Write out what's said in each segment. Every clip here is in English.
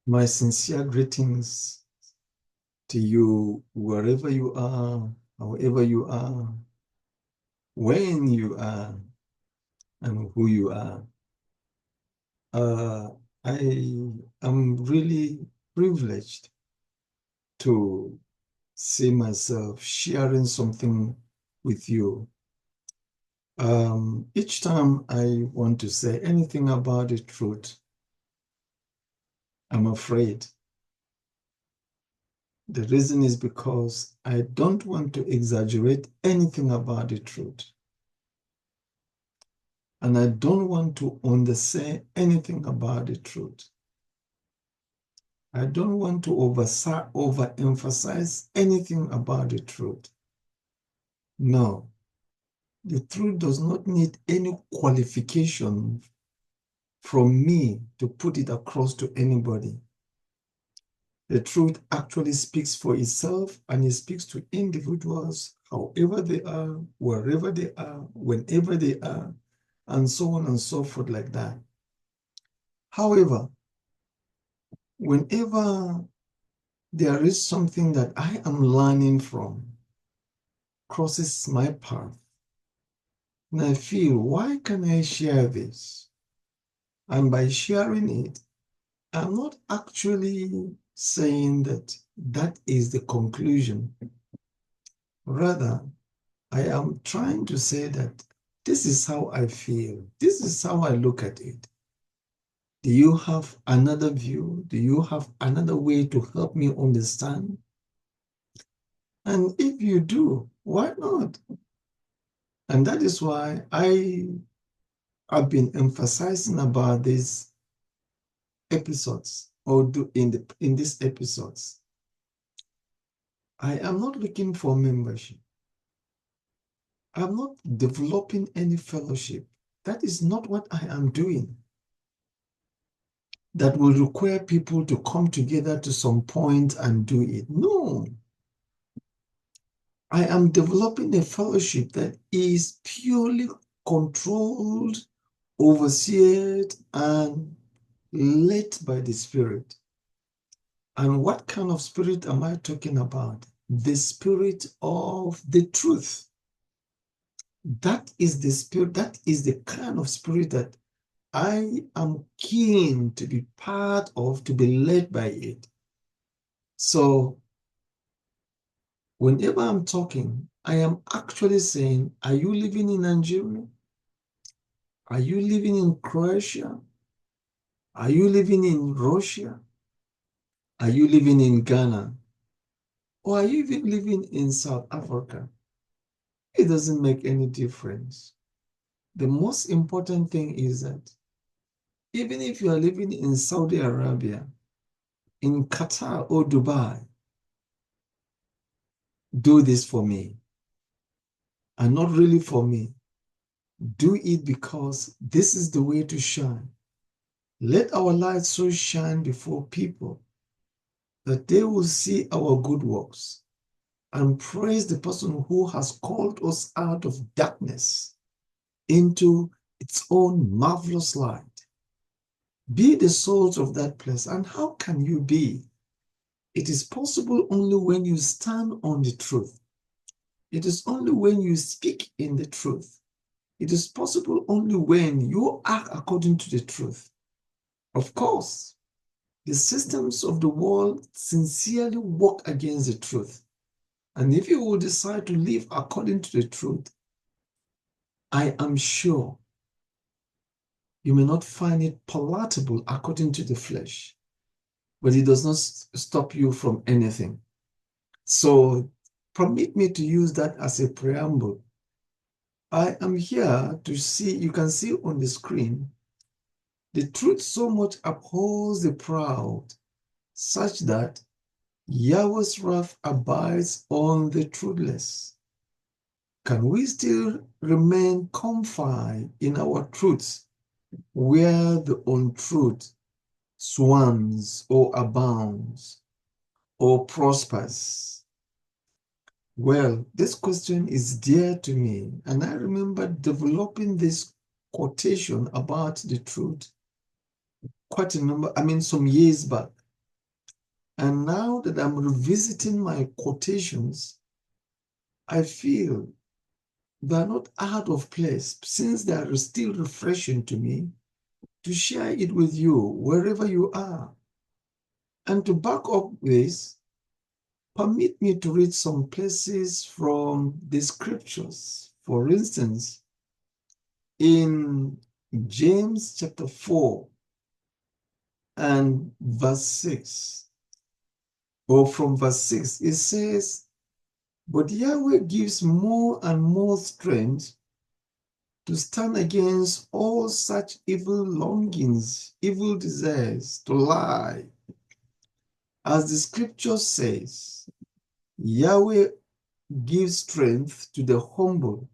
My sincere greetings to you, wherever you are, however you are, when you are, and who you are. Uh, I am really privileged to see myself sharing something with you. Each time I want to say anything about the truth, I'm afraid. The reason is because I don't want to exaggerate anything about the truth. And I don't want to undersay anything about the truth. I don't want to overemphasize anything about the truth. No, the truth does not need any qualification from me to put it across to anybody. The truth actually speaks for itself, and it speaks to individuals, however they are, wherever they are, whenever they are, and so on and so forth like that. However, whenever there is something that I am learning from, crosses my path, and I feel, why can I share this? And by sharing it, I'm not actually saying that that is the conclusion. Rather, I am trying to say that this is how I feel. This is how I look at it. Do you have another view? Do you have another way to help me understand? And if you do, why not? And that is why I have been emphasizing about these episodes, or in these episodes. I am not looking for membership. I'm not developing any fellowship. That is not what I am doing. That will require people to come together to some point and do it. No. I am developing a fellowship that is purely controlled, overseen, and led by the Spirit. And what kind of spirit am I talking about? The spirit of the truth. That is the spirit, that is the kind of spirit that I am keen to be part of, to be led by it. So whenever I'm talking, I am actually saying, are you living in Nigeria? Are you living in Croatia? Are you living in Russia? Are you living in Ghana? Or are you even living in South Africa? It doesn't make any difference. The most important thing is that even if you are living in Saudi Arabia, in Qatar or Dubai, do this for me. And not really for me. Do it because this is the way to shine. Let our light so shine before people that they will see our good works and praise the person who has called us out of darkness into its own marvelous light. Be the salt of that place. And how can you be? It is possible only when you stand on the truth. It is only when you speak in the truth. It is possible only when you act according to the truth. Of course, the systems of the world sincerely work against the truth. And if you will decide to live according to the truth, I am sure you may not find it palatable according to the flesh, but it does not stop you from anything. So permit me to use that as a preamble. I am here to see, you can see on the screen, the truth so much upholds the proud, such that Yahweh's wrath abides on the truthless. Can we still remain confined in our truths where the untruth swarms or abounds or prospers? Well, this question is dear to me, and I remember developing this quotation about the truth quite a number, some years back. And now that I'm revisiting my quotations, I feel they are not out of place, since they are still refreshing to me, to share it with you wherever you are. And to back up this, permit me to read some places from the scriptures. For instance, in James chapter 4 and verse 6, or from verse 6, it says, "But Yahweh gives more and more strength to stand against all such evil longings, evil desires, to lie. As the scripture says, Yahweh gives strength to the humble,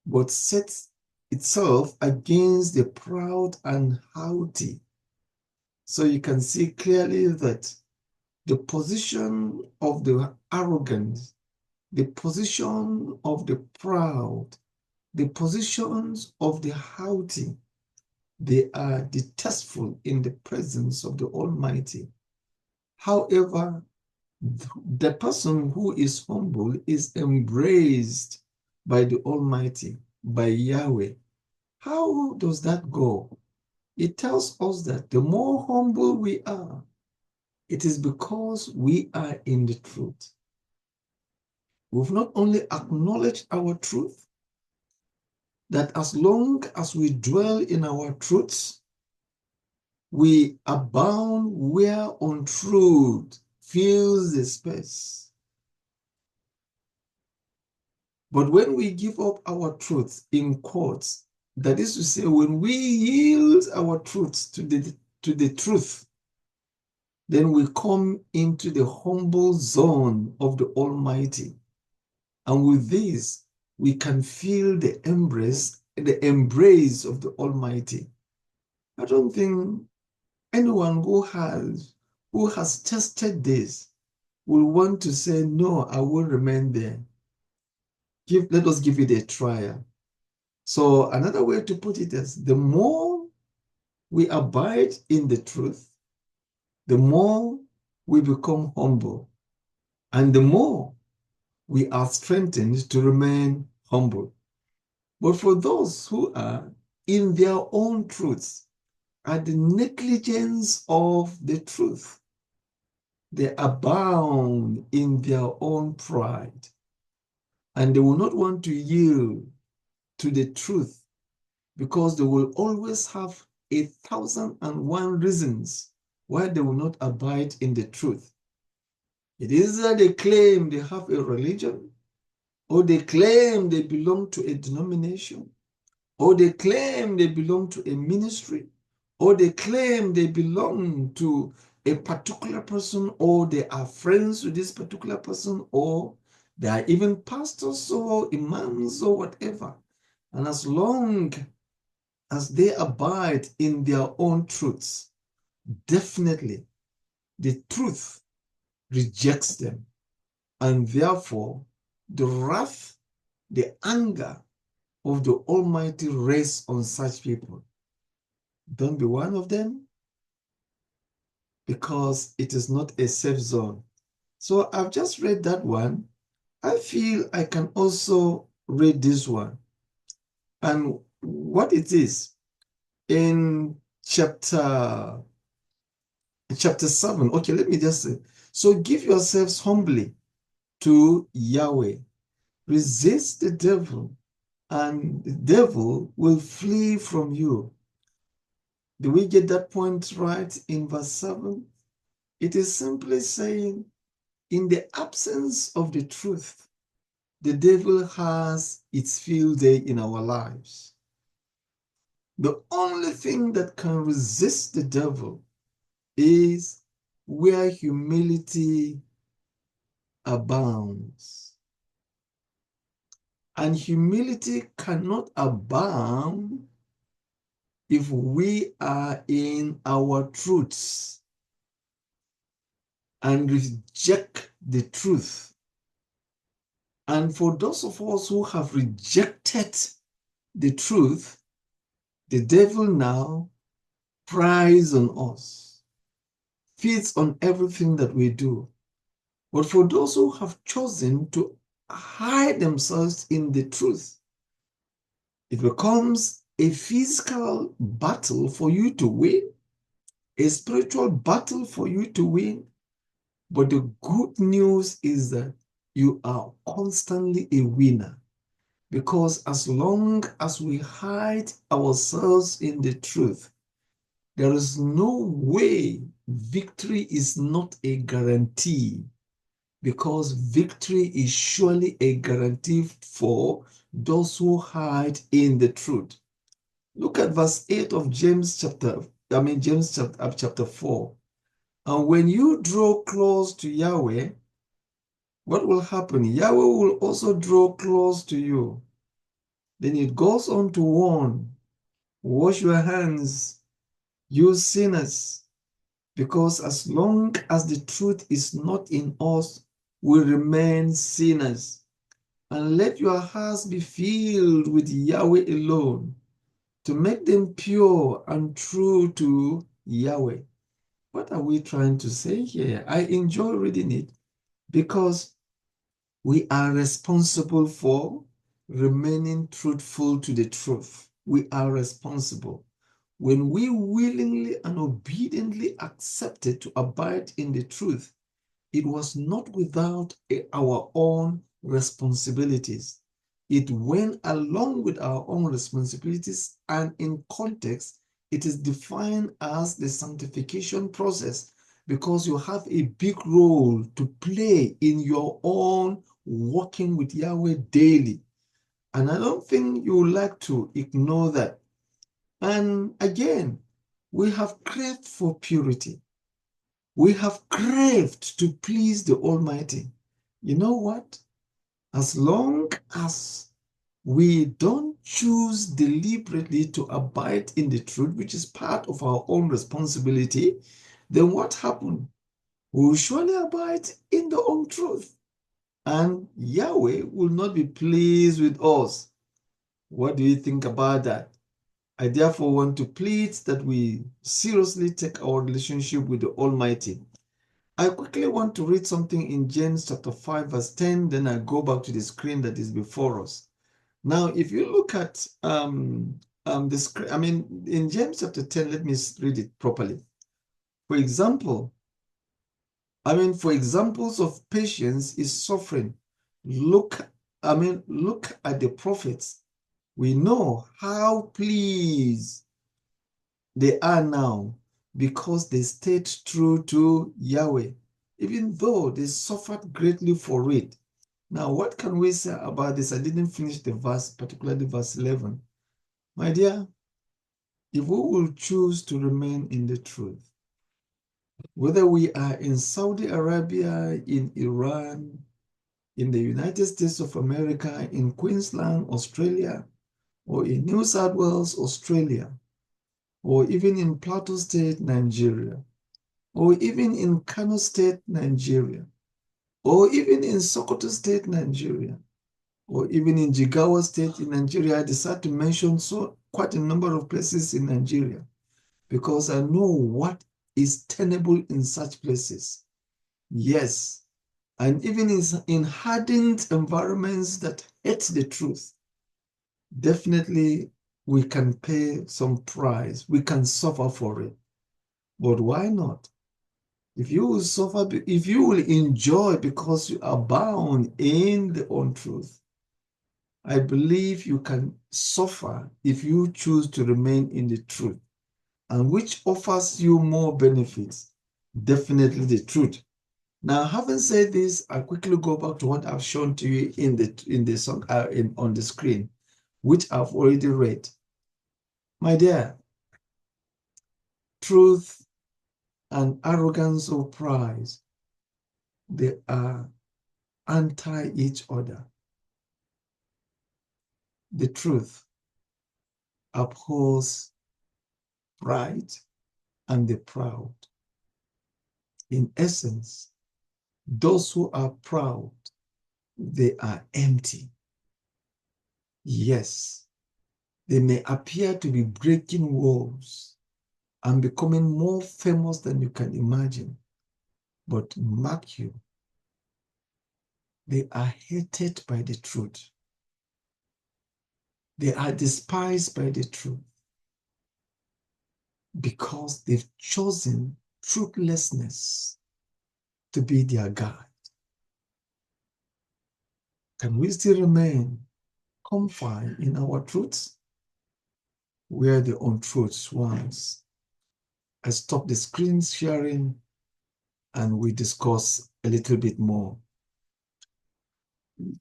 but sets itself against the proud and haughty." So you can see clearly that the position of the arrogant, the position of the proud, the positions of the haughty, they are detestful in the presence of the Almighty. However, the person who is humble is embraced by the Almighty, by Yahweh. How does that go? It tells us that the more humble we are, it is because we are in the truth. We've not only acknowledged our truth, that as long as we dwell in our truths, we abound where untruth fills the space. But when we give up our truth, in quotes, that is to say, when we yield our truths to the truth, then we come into the humble zone of the Almighty. And with this, we can feel the embrace of the Almighty. I don't think anyone who has tested this will want to say, no, I will remain there. Let us give it a trial. So another way to put it is, the more we abide in the truth, the more we become humble, and the more we are strengthened to remain humble. But for those who are in their own truths, at the negligence of the truth, they abound in their own pride, and they will not want to yield to the truth, because they will always have 1,001 reasons why they will not abide in the truth. It is that they claim they have a religion, or they claim they belong to a denomination, or they claim they belong to a ministry, or they claim they belong to a particular person, or they are friends with this particular person, or they are even pastors or imams or whatever. And as long as they abide in their own truths, definitely the truth rejects them. And therefore, the wrath, the anger of the Almighty rests on such people. Don't be one of them, because it is not a safe zone. So I've just read that one. I feel I can also read this one. And what it is, in chapter 7, okay, let me just say, so give yourselves humbly to Yahweh. Resist the devil, and the devil will flee from you. Do we get that point right in verse 7? It is simply saying, in the absence of the truth, the devil has its field day in our lives. The only thing that can resist the devil is where humility abounds. And humility cannot abound if we are in our truths and reject the truth. And for those of us who have rejected the truth, the devil now pries on us. feeds on everything that we do. But for those who have chosen to hide themselves in the truth, it becomes a physical battle for you to win, a spiritual battle for you to win. But the good news is that you are constantly a winner. Because as long as we hide ourselves in the truth, there is no way victory is not a guarantee, because victory is surely a guarantee for those who hide in the truth. Look at verse 8 of James chapter 4. And when you draw close to Yahweh, what will happen? Yahweh will also draw close to you. Then it goes on to warn, wash your hands, you sinners, because as long as the truth is not in us, we remain sinners. And let your hearts be filled with Yahweh alone, to make them pure and true to Yahweh. What are we trying to say here? I enjoy reading it because we are responsible for remaining truthful to the truth. We are responsible. When we willingly and obediently accepted to abide in the truth, it was not without our own responsibilities. It went along with our own responsibilities, and in context, it is defined as the sanctification process, because you have a big role to play in your own walking with Yahweh daily. And I don't think you would like to ignore that. And again, we have craved for purity. We have craved to please the Almighty. You know what? As long as we don't choose deliberately to abide in the truth, which is part of our own responsibility, then what happened? We will surely abide in the untruth, and Yahweh will not be pleased with us. What do you think about that? I therefore want to plead that we seriously take our relationship with the Almighty. I quickly want to read something in James chapter 5, verse 10, then I go back to the screen that is before us. Now, if you look at the screen, in James chapter 10, let me read it properly. For example, for examples of patience is suffering. Look at the prophets. We know how pleased they are now because they stayed true to Yahweh, even though they suffered greatly for it. Now, what can we say about this? I didn't finish the verse, particularly verse 11. My dear, if we will choose to remain in the truth, whether we are in Saudi Arabia, in Iran, in the United States of America, in Queensland, Australia, or in New South Wales, Australia, or even in Plateau State, Nigeria, or even in Kano State, Nigeria, or even in Sokoto State, Nigeria, or even in Jigawa State in Nigeria. I decided to mention quite a number of places in Nigeria because I know what is tenable in such places. Yes, and even in hardened environments that hate the truth, definitely we can pay some price. We can suffer for it. But why not? If you will suffer, if you will enjoy because you are bound in the untruth, I believe you can suffer if you choose to remain in the truth. And which offers you more benefits? Definitely the truth. Now, having said this, I'll quickly go back to what I've shown to you in the song on the screen, which I've already read. My dear, truth and arrogance or pride, they are anti each other. The truth upholds pride and the proud. In essence, those who are proud, they are empty. Yes, they may appear to be breaking walls, I'm becoming more famous than you can imagine. But mark you, they are hated by the truth. They are despised by the truth because they've chosen truthlessness to be their guide. Can we still remain confined in our truths? Where the untruths ones? I stop the screen sharing and we discuss a little bit more.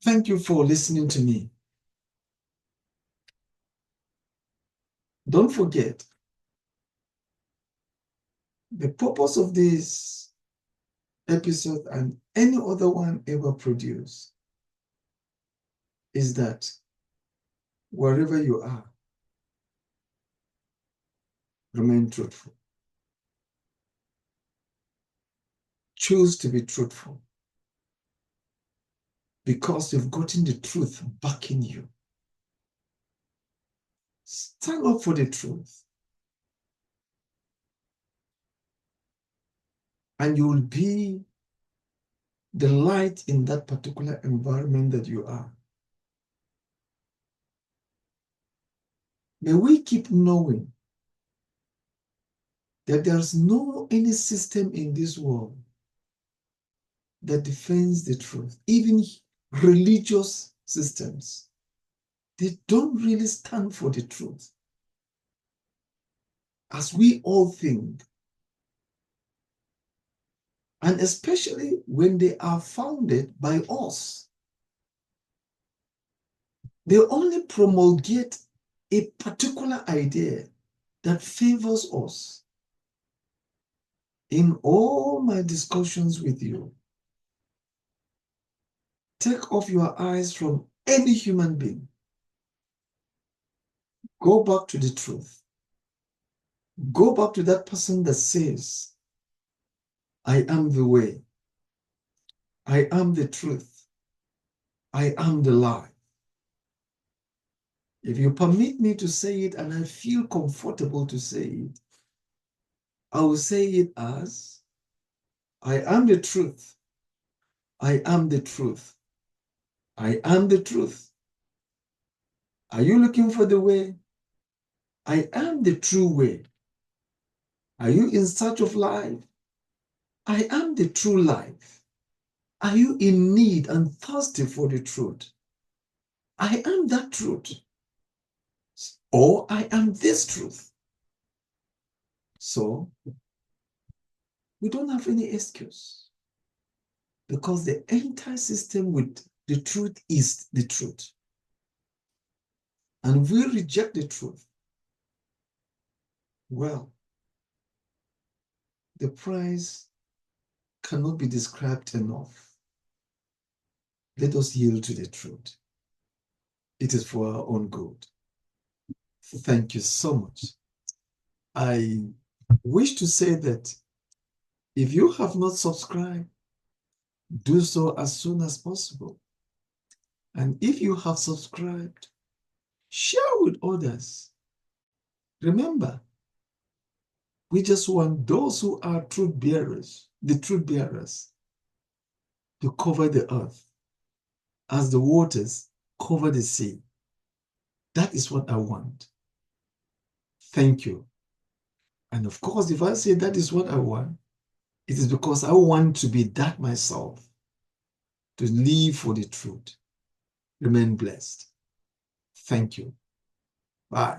Thank you for listening to me. Don't forget, the purpose of this episode and any other one ever produced is that wherever you are, remain truthful. Choose to be truthful because you've gotten the truth back in you. Stand up for the truth. And you will be the light in that particular environment that you are. May we keep knowing that there's no any system in this world that defends the truth. Even religious systems, they don't really stand for the truth. As we all think, and especially when they are founded by us, they only promulgate a particular idea that favors us. In all my discussions with you, take off your eyes from any human being. Go back to the truth. Go back to that person that says, I am the way. I am the truth. I am the life. If you permit me to say it and I feel comfortable to say it, I will say it as, I am the truth. I am the truth. I am the truth. Are you looking for the way? I am the true way. Are you in search of life? I am the true life. Are you in need and thirsty for the truth? I am that truth. Or I am this truth. So, we don't have any excuse. Because the entire system with the truth is the truth. And we reject the truth. Well, the price cannot be described enough. Let us yield to the truth. It is for our own good. Thank you so much. I wish to say that if you have not subscribed, do so as soon as possible. And if you have subscribed, share with others. Remember, we just want those who are truth bearers, the truth bearers, to cover the earth as the waters cover the sea. That is what I want. Thank you. And of course, if I say that is what I want, it is because I want to be that myself, to live for the truth. Remain blessed. Thank you. Bye.